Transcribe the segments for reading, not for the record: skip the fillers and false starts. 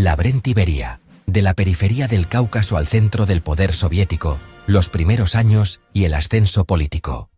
Lavrenti Beria. De la periferia del Cáucaso al centro del poder soviético, los primeros años y el ascenso político.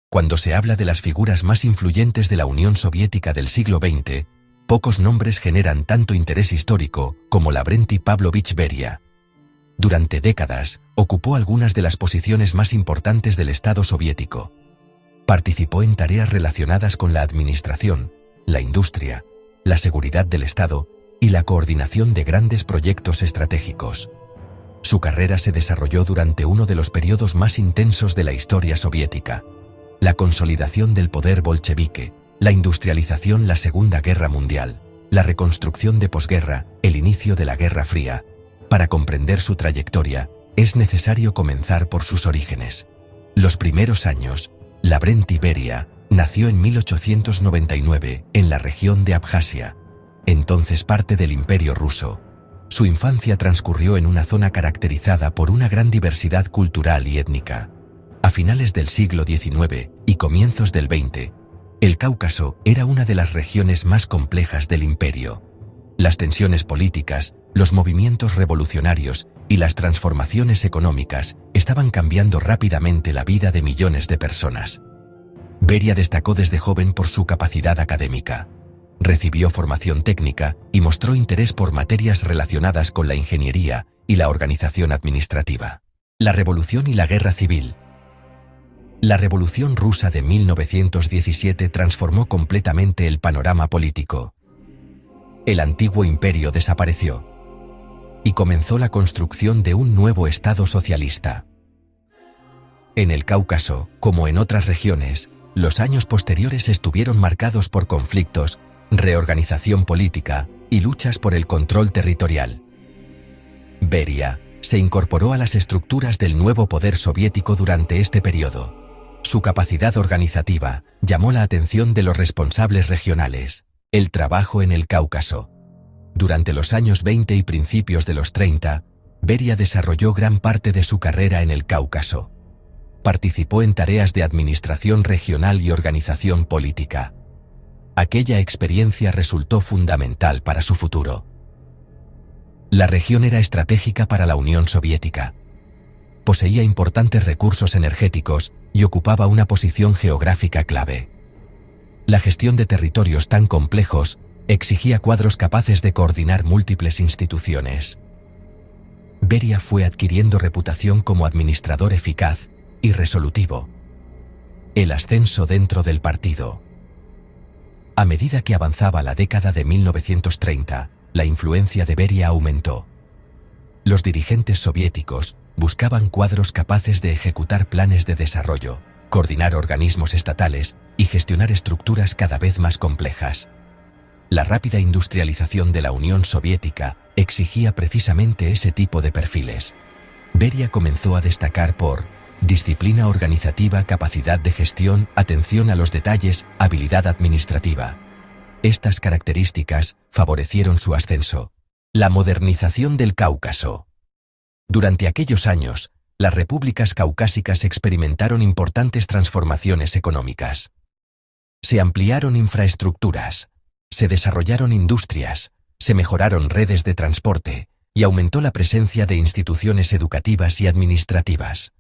Cuando se habla de las figuras más influyentes de la Unión Soviética del siglo XX, pocos nombres generan tanto interés histórico como Lavrenti Pavlovich Beria. Durante décadas, ocupó algunas de las posiciones más importantes del Estado soviético. Participó en tareas relacionadas con la administración, la industria, la seguridad del Estado y la coordinación de grandes proyectos estratégicos. Su carrera se desarrolló durante uno de los periodos más intensos de la historia soviética: la consolidación del poder bolchevique, la industrialización, la Segunda Guerra Mundial, la reconstrucción de posguerra, el inicio de la Guerra Fría. Para comprender su trayectoria, es necesario comenzar por sus orígenes. Los primeros años. Lavrenti Beria nació en 1899 en la región de Abjasia, entonces parte del Imperio Ruso. Su infancia transcurrió en una zona caracterizada por una gran diversidad cultural y étnica. A finales del siglo XIX y comienzos del XX, el Cáucaso era una de las regiones más complejas del imperio. Las tensiones políticas, los movimientos revolucionarios y las transformaciones económicas estaban cambiando rápidamente la vida de millones de personas. Beria destacó desde joven por su capacidad académica. Recibió formación técnica y mostró interés por materias relacionadas con la ingeniería y la organización administrativa. La Revolución y la Guerra Civil. La Revolución Rusa de 1917 transformó completamente el panorama político. El antiguo imperio desapareció y comenzó la construcción de un nuevo Estado socialista. En el Cáucaso, como en otras regiones, los años posteriores estuvieron marcados por conflictos, reorganización política y luchas por el control territorial. Beria se incorporó a las estructuras del nuevo poder soviético durante este periodo. Su capacidad organizativa llamó la atención de los responsables regionales. El trabajo en el Cáucaso. Durante los años 20 y principios de los 30, Beria desarrolló gran parte de su carrera en el Cáucaso. Participó en tareas de administración regional y organización política. Aquella experiencia resultó fundamental para su futuro. La región era estratégica para la Unión Soviética. Poseía importantes recursos energéticos y ocupaba una posición geográfica clave. La gestión de territorios tan complejos exigía cuadros capaces de coordinar múltiples instituciones. Beria fue adquiriendo reputación como administrador eficaz y resolutivo. El ascenso dentro del partido. A medida que avanzaba la década de 1930, la influencia de Beria aumentó. Los dirigentes soviéticos buscaban cuadros capaces de ejecutar planes de desarrollo, coordinar organismos estatales y gestionar estructuras cada vez más complejas. La rápida industrialización de la Unión Soviética exigía precisamente ese tipo de perfiles. Beria comenzó a destacar por disciplina organizativa, capacidad de gestión, atención a los detalles, habilidad administrativa. Estas características favorecieron su ascenso. La modernización del Cáucaso. Durante aquellos años, las repúblicas caucásicas experimentaron importantes transformaciones económicas. Se ampliaron infraestructuras, se desarrollaron industrias, se mejoraron redes de transporte y aumentó la presencia de instituciones educativas y administrativas.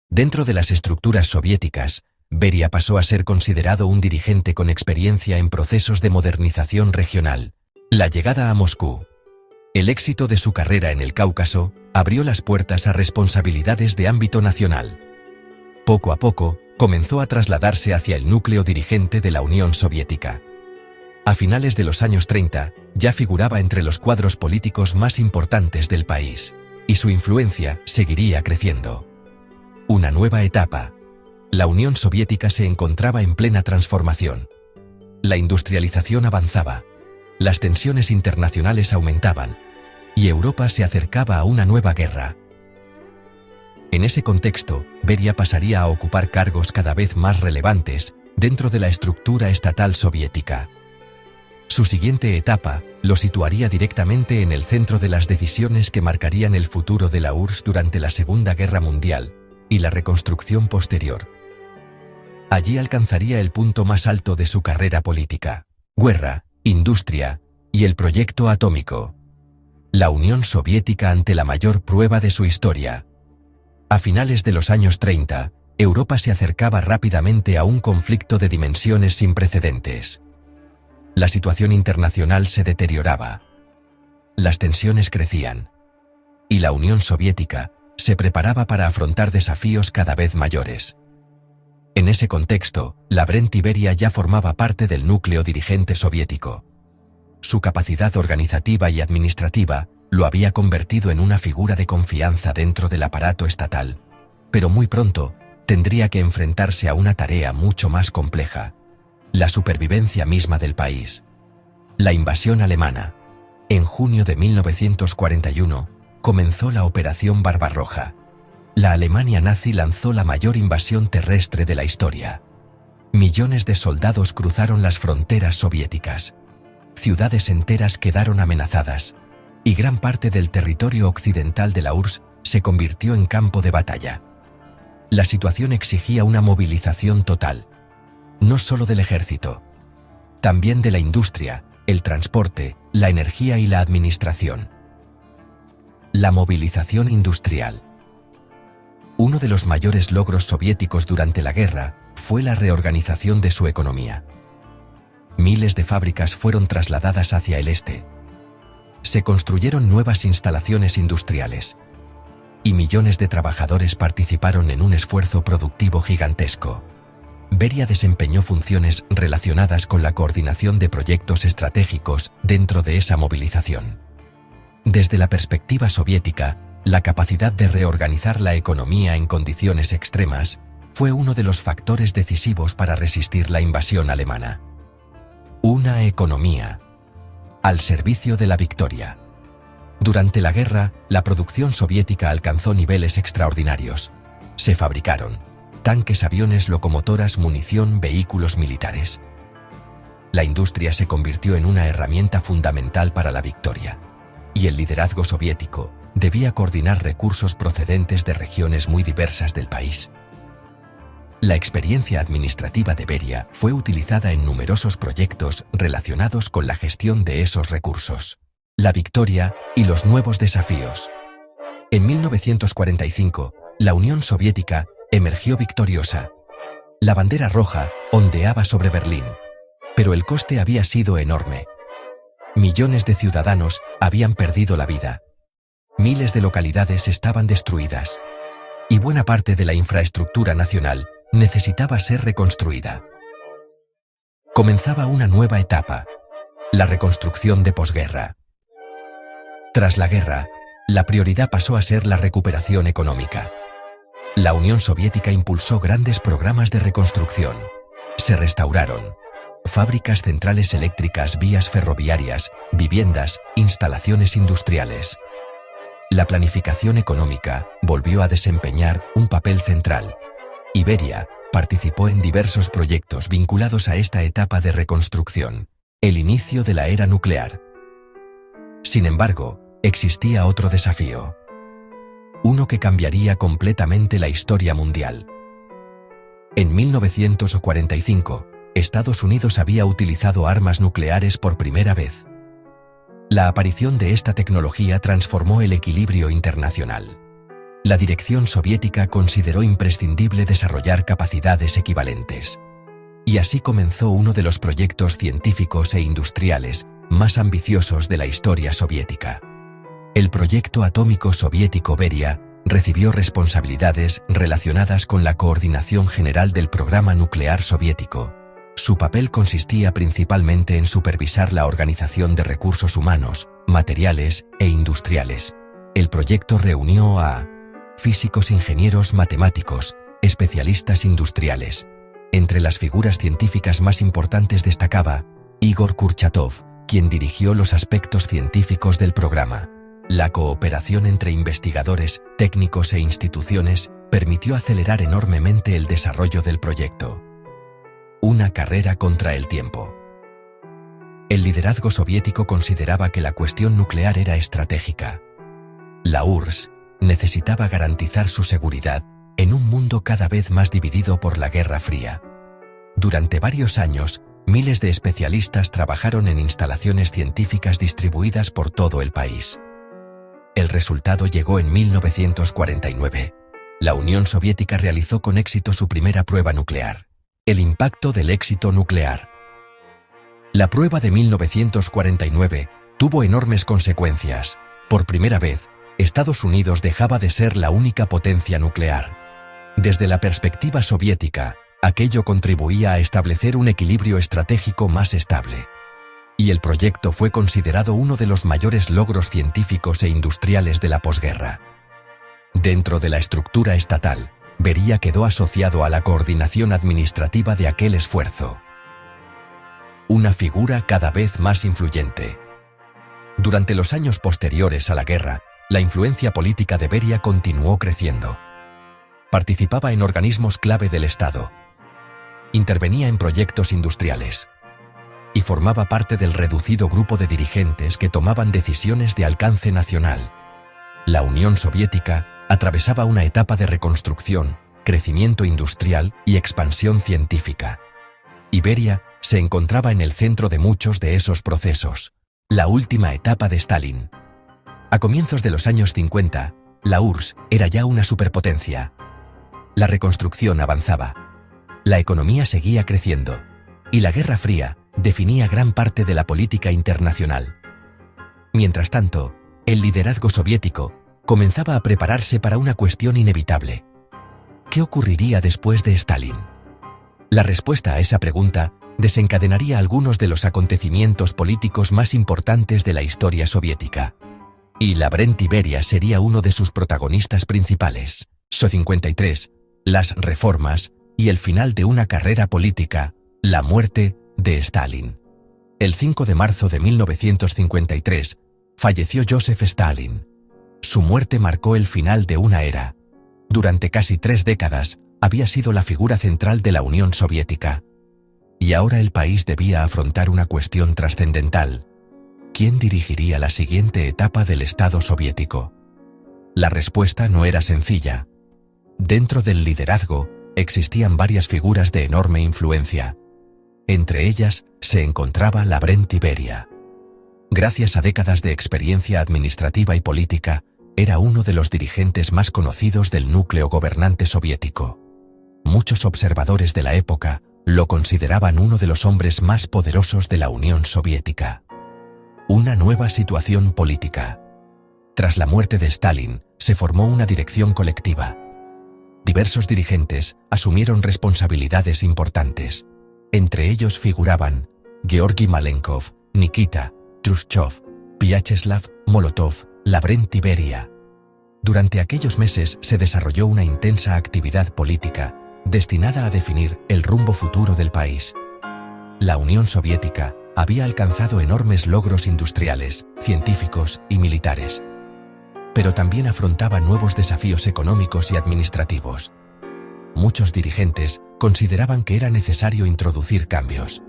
Dentro de las estructuras soviéticas, Beria pasó a ser considerado un dirigente con experiencia en procesos de modernización regional. La llegada a Moscú. El éxito de su carrera en el Cáucaso abrió las puertas a responsabilidades de ámbito nacional. Poco a poco, comenzó a trasladarse hacia el núcleo dirigente de la Unión Soviética. A finales de los años 30, ya figuraba entre los cuadros políticos más importantes del país, y su influencia seguiría creciendo. Una nueva etapa. La Unión Soviética se encontraba en plena transformación. La industrialización avanzaba, las tensiones internacionales aumentaban, y Europa se acercaba a una nueva guerra. En ese contexto, Beria pasaría a ocupar cargos cada vez más relevantes dentro de la estructura estatal soviética. Su siguiente etapa lo situaría directamente en el centro de las decisiones que marcarían el futuro de la URSS durante la Segunda Guerra Mundial y la reconstrucción posterior. Allí alcanzaría el punto más alto de su carrera política. Guerra, industria Y el proyecto atómico. La Unión Soviética ante la mayor prueba de su historia. A finales de los años 30, Europa se acercaba rápidamente a un conflicto de dimensiones sin precedentes. La situación internacional se deterioraba. Las tensiones crecían. Y la Unión Soviética se preparaba para afrontar desafíos cada vez mayores. En ese contexto, la Brent Iberia ya formaba parte del núcleo dirigente soviético. Su capacidad organizativa y administrativa lo había convertido en una figura de confianza dentro del aparato estatal, pero muy pronto tendría que enfrentarse a una tarea mucho más compleja: la supervivencia misma del país. La invasión alemana. En junio de 1941, comenzó la Operación Barbarroja. La Alemania nazi lanzó la mayor invasión terrestre de la historia. Millones de soldados cruzaron las fronteras soviéticas. Ciudades enteras quedaron amenazadas, y gran parte del territorio occidental de la URSS se convirtió en campo de batalla. La situación exigía una movilización total, no solo del ejército, también de la industria, el transporte, la energía y la administración. La movilización industrial. Uno de los mayores logros soviéticos durante la guerra fue la reorganización de su economía. Miles de fábricas fueron trasladadas hacia el este. Se construyeron nuevas instalaciones industriales. Y millones de trabajadores participaron en un esfuerzo productivo gigantesco. Beria desempeñó funciones relacionadas con la coordinación de proyectos estratégicos dentro de esa movilización. Desde la perspectiva soviética, la capacidad de reorganizar la economía en condiciones extremas fue uno de los factores decisivos para resistir la invasión alemana. Una economía al servicio de la victoria. Durante la guerra, la producción soviética alcanzó niveles extraordinarios. Se fabricaron tanques, aviones, locomotoras, munición, vehículos militares. La industria se convirtió en una herramienta fundamental para la victoria. Y el liderazgo soviético debía coordinar recursos procedentes de regiones muy diversas del país. La experiencia administrativa de Beria fue utilizada en numerosos proyectos relacionados con la gestión de esos recursos, la victoria y los nuevos desafíos. En 1945, la Unión Soviética emergió victoriosa. La bandera roja ondeaba sobre Berlín, pero el coste había sido enorme. Millones de ciudadanos habían perdido la vida. Miles de localidades estaban destruidas. Y buena parte de la infraestructura nacional necesitaba ser reconstruida. Comenzaba una nueva etapa: la reconstrucción de posguerra. Tras la guerra, la prioridad pasó a ser la recuperación económica. La Unión Soviética impulsó grandes programas de reconstrucción. Se restauraron fábricas, centrales eléctricas, vías ferroviarias, viviendas, instalaciones industriales. La planificación económica volvió a desempeñar un papel central. Iberia participó en diversos proyectos vinculados a esta etapa de reconstrucción, el inicio de la era nuclear. Sin embargo, existía otro desafío. Uno que cambiaría completamente la historia mundial. En 1945, Estados Unidos había utilizado armas nucleares por primera vez. La aparición de esta tecnología transformó el equilibrio internacional. La dirección soviética consideró imprescindible desarrollar capacidades equivalentes. Y así comenzó uno de los proyectos científicos e industriales más ambiciosos de la historia soviética. El proyecto atómico soviético Beria recibió responsabilidades relacionadas con la coordinación general del programa nuclear soviético. Su papel consistía principalmente en supervisar la organización de recursos humanos, materiales e industriales. El proyecto reunió a físicos, ingenieros, matemáticos, especialistas industriales. Entre las figuras científicas más importantes destacaba Igor Kurchatov, quien dirigió los aspectos científicos del programa. La cooperación entre investigadores, técnicos e instituciones permitió acelerar enormemente el desarrollo del proyecto. Una carrera contra el tiempo. El liderazgo soviético consideraba que la cuestión nuclear era estratégica. La URSS necesitaba garantizar su seguridad en un mundo cada vez más dividido por la Guerra Fría. Durante varios años, Miles de especialistas trabajaron en instalaciones científicas distribuidas por todo el país. El resultado llegó en 1949. La Unión Soviética realizó con éxito su primera prueba nuclear. El impacto del éxito nuclear. La prueba de 1949 tuvo enormes consecuencias. Por primera vez, Estados Unidos dejaba de ser la única potencia nuclear. Desde la perspectiva soviética, aquello contribuía a establecer un equilibrio estratégico más estable. Y el proyecto fue considerado uno de los mayores logros científicos e industriales de la posguerra. Dentro de la estructura estatal, Beria quedó asociado a la coordinación administrativa de aquel esfuerzo. Una figura cada vez más influyente. Durante los años posteriores a la guerra, la influencia política de Beria continuó creciendo. Participaba en organismos clave del Estado. Intervenía en proyectos industriales. Y formaba parte del reducido grupo de dirigentes que tomaban decisiones de alcance nacional. La Unión Soviética atravesaba una etapa de reconstrucción, crecimiento industrial y expansión científica. Y Beria se encontraba en el centro de muchos de esos procesos. La última etapa de Stalin. A comienzos de los años 50, la URSS era ya una superpotencia. La reconstrucción avanzaba. La economía seguía creciendo. Y la Guerra Fría definía gran parte de la política internacional. Mientras tanto, el liderazgo soviético comenzaba a prepararse para una cuestión inevitable. ¿Qué ocurriría después de Stalin? La respuesta a esa pregunta desencadenaría algunos de los acontecimientos políticos más importantes de la historia soviética. Y Lavrenti Beria sería uno de sus protagonistas principales. So-53, las reformas y el final de una carrera política, la muerte de Stalin. El 5 de marzo de 1953, falleció Joseph Stalin. Su muerte marcó el final de una era. Durante casi 3 décadas, había sido la figura central de la Unión Soviética. Y ahora el país debía afrontar una cuestión trascendental. ¿Quién dirigiría la siguiente etapa del Estado soviético? La respuesta no era sencilla. Dentro del liderazgo, existían varias figuras de enorme influencia. Entre ellas, se encontraba Lavrenti Beria. Gracias a décadas de experiencia administrativa y política, era uno de los dirigentes más conocidos del núcleo gobernante soviético. Muchos observadores de la época lo consideraban uno de los hombres más poderosos de la Unión Soviética. Una nueva situación política. Tras la muerte de Stalin, se formó una dirección colectiva. Diversos dirigentes asumieron responsabilidades importantes. Entre ellos figuraban Georgi Malenkov, Nikita Khrushchev, Vyacheslav Molotov, Lavrenti Beria. Durante aquellos meses se desarrolló una intensa actividad política destinada a definir el rumbo futuro del país. La Unión Soviética había alcanzado enormes logros industriales, científicos y militares. Pero también afrontaba nuevos desafíos económicos y administrativos. Muchos dirigentes consideraban que era necesario introducir cambios.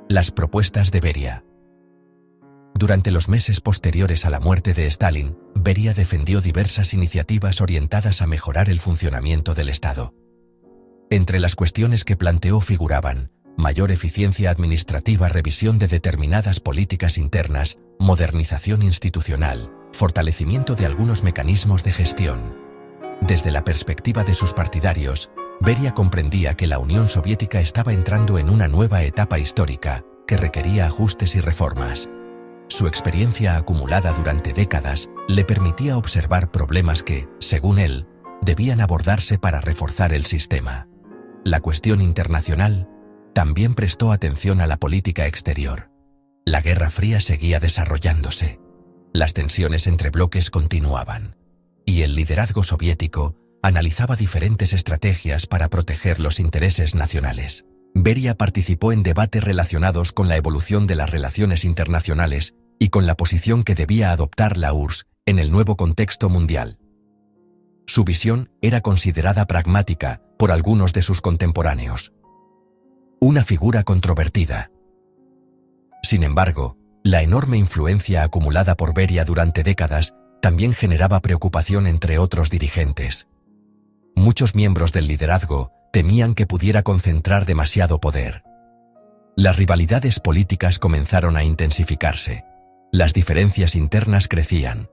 Las propuestas de Beria. Durante los meses posteriores a la muerte de Stalin, Beria defendió diversas iniciativas orientadas a mejorar el funcionamiento del Estado. Entre las cuestiones que planteó figuraban mayor eficiencia administrativa, revisión de determinadas políticas internas, modernización institucional, fortalecimiento de algunos mecanismos de gestión. Desde la perspectiva de sus partidarios, Beria comprendía que la Unión Soviética estaba entrando en una nueva etapa histórica que requería ajustes y reformas. Su experiencia acumulada durante décadas le permitía observar problemas que, según él, debían abordarse para reforzar el sistema. La cuestión internacional también prestó atención a la política exterior. La Guerra Fría seguía desarrollándose. Las tensiones entre bloques continuaban. Y el liderazgo soviético analizaba diferentes estrategias para proteger los intereses nacionales. Beria participó en debates relacionados con la evolución de las relaciones internacionales y con la posición que debía adoptar la URSS en el nuevo contexto mundial. Su visión era considerada pragmática por algunos de sus contemporáneos. Una figura controvertida. Sin embargo, la enorme influencia acumulada por Beria durante décadas también generaba preocupación entre otros dirigentes. Muchos miembros del liderazgo temían que pudiera concentrar demasiado poder. Las rivalidades políticas comenzaron a intensificarse. Las diferencias internas crecían.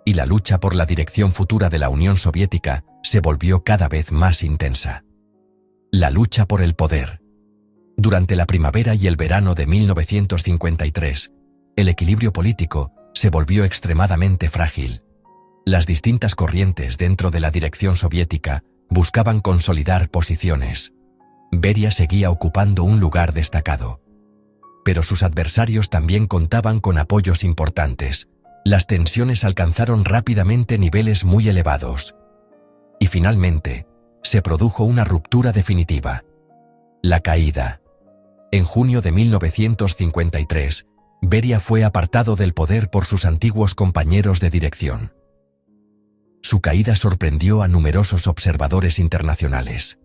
Y la lucha por la dirección futura de la Unión Soviética se volvió cada vez más intensa. La lucha por el poder. Durante la primavera y el verano de 1953, el equilibrio político se volvió extremadamente frágil. Las distintas corrientes dentro de la dirección soviética buscaban consolidar posiciones. Beria seguía ocupando un lugar destacado. Pero sus adversarios también contaban con apoyos importantes. Las tensiones alcanzaron rápidamente niveles muy elevados. Y finalmente, se produjo una ruptura definitiva. La caída. En junio de 1953, Beria fue apartado del poder por sus antiguos compañeros de dirección. Su caída sorprendió a numerosos observadores internacionales.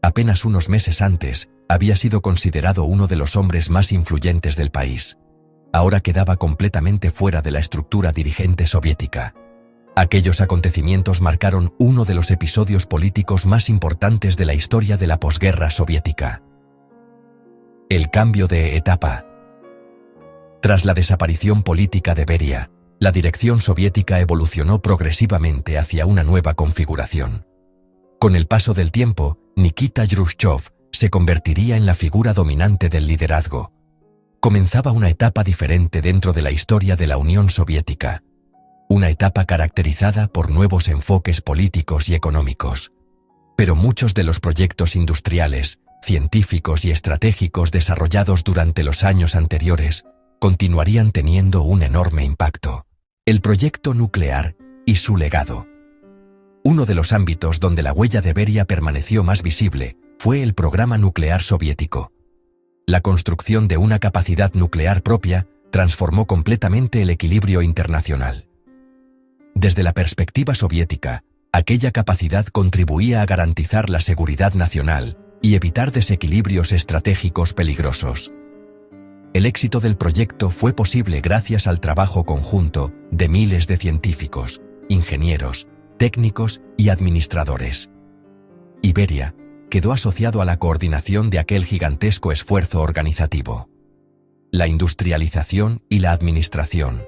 Apenas unos meses antes, había sido considerado uno de los hombres más influyentes del país. Ahora quedaba completamente fuera de la estructura dirigente soviética. Aquellos acontecimientos marcaron uno de los episodios políticos más importantes de la historia de la posguerra soviética. El cambio de etapa. Tras la desaparición política de Beria, la dirección soviética evolucionó progresivamente hacia una nueva configuración. Con el paso del tiempo, Nikita Khrushchev se convertiría en la figura dominante del liderazgo. Comenzaba una etapa diferente dentro de la historia de la Unión Soviética. Una etapa caracterizada por nuevos enfoques políticos y económicos. Pero muchos de los proyectos industriales, científicos y estratégicos desarrollados durante los años anteriores continuarían teniendo un enorme impacto. El proyecto nuclear y su legado. Uno de los ámbitos donde la huella de Beria permaneció más visible fue el programa nuclear soviético. La construcción de una capacidad nuclear propia transformó completamente el equilibrio internacional. Desde la perspectiva soviética, aquella capacidad contribuía a garantizar la seguridad nacional y evitar desequilibrios estratégicos peligrosos. El éxito del proyecto fue posible gracias al trabajo conjunto de miles de científicos, ingenieros, técnicos y administradores. Beria quedó asociado a la coordinación de aquel gigantesco esfuerzo organizativo. La industrialización y la administración.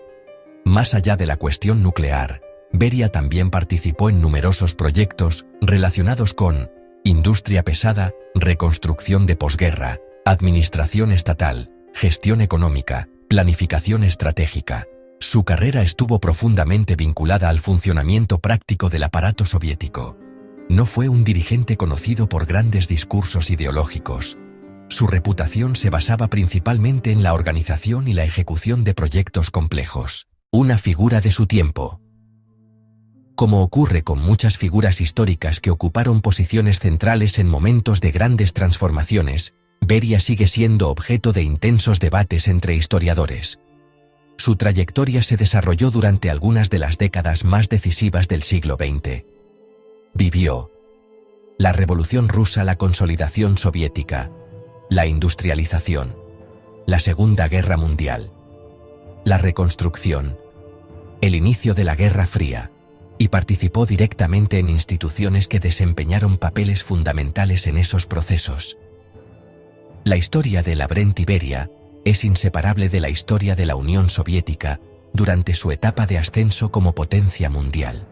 Más allá de la cuestión nuclear, Beria también participó en numerosos proyectos relacionados con industria pesada, reconstrucción de posguerra, administración estatal, gestión económica, planificación estratégica. Su carrera estuvo profundamente vinculada al funcionamiento práctico del aparato soviético. No fue un dirigente conocido por grandes discursos ideológicos. Su reputación se basaba principalmente en la organización y la ejecución de proyectos complejos. Una figura de su tiempo. Como ocurre con muchas figuras históricas que ocuparon posiciones centrales en momentos de grandes transformaciones, Beria sigue siendo objeto de intensos debates entre historiadores. Su trayectoria se desarrolló durante algunas de las décadas más decisivas del siglo XX. Vivió la Revolución Rusa, la consolidación soviética, la industrialización, la Segunda Guerra Mundial, la reconstrucción, el inicio de la Guerra Fría, y participó directamente en instituciones que desempeñaron papeles fundamentales en esos procesos. La historia de Lavrenti Beria es inseparable de la historia de la Unión Soviética durante su etapa de ascenso como potencia mundial.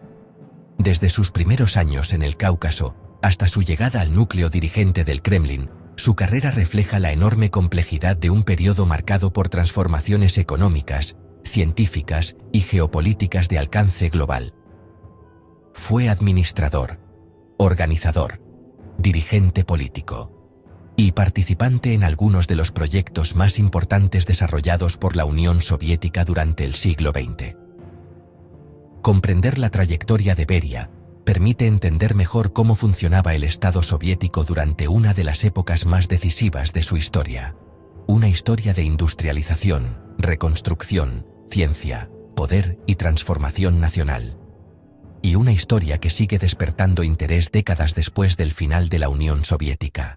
Desde sus primeros años en el Cáucaso hasta su llegada al núcleo dirigente del Kremlin, su carrera refleja la enorme complejidad de un periodo marcado por transformaciones económicas, científicas y geopolíticas de alcance global. Fue administrador, organizador, dirigente político y participante en algunos de los proyectos más importantes desarrollados por la Unión Soviética durante el siglo XX. Comprender la trayectoria de Beria permite entender mejor cómo funcionaba el Estado soviético durante una de las épocas más decisivas de su historia. Una historia de industrialización, reconstrucción, ciencia, poder y transformación nacional. Y una historia que sigue despertando interés décadas después del final de la Unión Soviética.